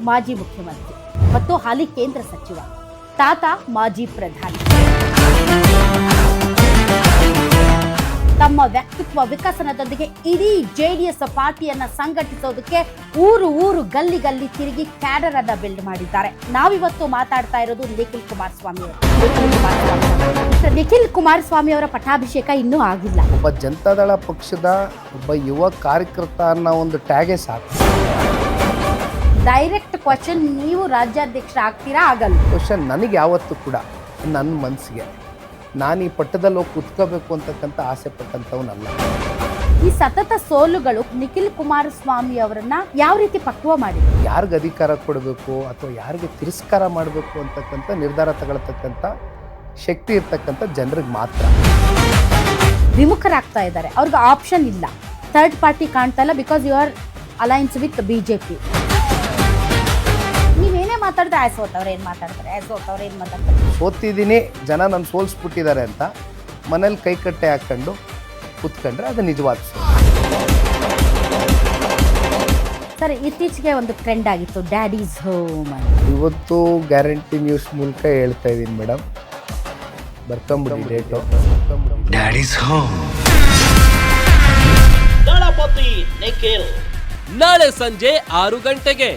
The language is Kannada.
ಮಾಜಿ ಮುಖ್ಯಮಂತ್ರಿ ಮತ್ತು ಹಾಲಿ ಕೇಂದ್ರ ಸಚಿವ, ತಾತ ಮಾಜಿ ಪ್ರಧಾನಿ. ತಮ್ಮ ವ್ಯಕ್ತಿತ್ವ ವಿಕಸನದೊಂದಿಗೆ ಇಡೀ ಜೆಡಿಎಸ್ ಪಾರ್ಟಿಯನ್ನ ಸಂಘಟಿಸೋದಕ್ಕೆ ಊರು ಊರು ಗಲ್ಲಿ ಗಲ್ಲಿ ತಿರುಗಿ ಕ್ಯಾಡರ್ ಅನ್ನ ಬಿಲ್ಡ್ ಮಾಡಿದ್ದಾರೆ. ನಾವಿವತ್ತು ಮಾತಾಡ್ತಾ ಇರೋದು ನಿಖಿಲ್ ಕುಮಾರಸ್ವಾಮಿ ಅವರು. ನಿಖಿಲ್ ಕುಮಾರಸ್ವಾಮಿ ಅವರ ಪಟ್ಟಾಭಿಷೇಕ ಇನ್ನೂ ಆಗಿಲ್ಲ. ಒಬ್ಬ ಜನತಾದಳ ಪಕ್ಷದ ಒಬ್ಬ ಯುವ ಕಾರ್ಯಕರ್ತ ಅನ್ನೋ ಒಂದು ಟ್ಯಾಗೇ ಸಾಕು. ಡೈರೆಕ್ಟ್ ಕ್ವಶನ್, ನೀವು ರಾಜ್ಯಾಧ್ಯಕ್ಷ ಆಗ್ತೀರಾ ಆಗಲ್ಲ? ಕ್ವಶನ್ ನನಗೆ ಯಾವತ್ತೂ ಕೂಡ ನನ್ನ ಮನಸ್ಸಿಗೆ ನಾನು ಈ ಪಟ್ಟದಲ್ಲಿ ಹೋಗಿ ಕುತ್ಕೋಬೇಕು ಅಂತಕ್ಕಂಥ ಆಸೆ ಪಟ್ಟಂಥವನಲ್ಲ. ಈ ಸತತ ಸೋಲುಗಳು ನಿಖಿಲ್ ಕುಮಾರಸ್ವಾಮಿ ಅವರನ್ನ ಯಾವ ರೀತಿ ಪಕ್ವ ಮಾಡಿ, ಯಾರಿಗೆ ಅಧಿಕಾರ ಕೊಡಬೇಕು ಅಥವಾ ಯಾರಿಗೆ ತಿರಸ್ಕಾರ ಮಾಡಬೇಕು ಅಂತಕ್ಕಂಥ ನಿರ್ಧಾರ ತಗೊಳ್ತಕ್ಕಂಥ ಶಕ್ತಿ ಇರ್ತಕ್ಕಂಥ ಜನರಿಗೆ ಮಾತ್ರ. ವಿಮುಖರಾಗ್ತಾ ಇದ್ದಾರೆ, ಅವ್ರಿಗೆ ಆಪ್ಷನ್ ಇಲ್ಲ. ಥರ್ಡ್ ಪಾರ್ಟಿ ಕಾಣ್ತಾ ಇಲ್ಲ, because you are aligned with BJP. ನೀವೇನೇ ಮಾತಾಡಿದ್ರೆ ಆಯ್ಸೋತವ್ರು ಏನು ಮಾತಾಡ್ತಾರೆ, ಸೋತಿದ್ದೀನಿ, ಜನ ನನ್ನ ಸೋಲ್ಸ್ಬಿಟ್ಟಿದ್ದಾರೆ ಅಂತ ಮನೇಲಿ ಕೈಕಟ್ಟೆ ಹಾಕ್ಕೊಂಡು ಕೂತ್ಕೊಂಡ್ರೆ ಅದು ನಿಜವಾದ ಸರ್. ಇತ್ತೀಚೆಗೆ ಒಂದು ಟ್ರೆಂಡ್ ಆಗಿತ್ತು ಡ್ಯಾಡೀಸ್ ಹೋಮ್. ಇವತ್ತು ಗ್ಯಾರಂಟಿ ನ್ಯೂಸ್ ಮೂಲಕ ಹೇಳ್ತಾ ಇದ್ದೀನಿ ಮೇಡಮ್, ಬರ್ಕೊಂಬಿಡಿ ಡೇಟು. Daddy's home. ದಳಪತಿ ನಿಖಿಲ್ ನಾಳೆ ಸಂಜೆ 6 ಗಂಟೆಗೆ.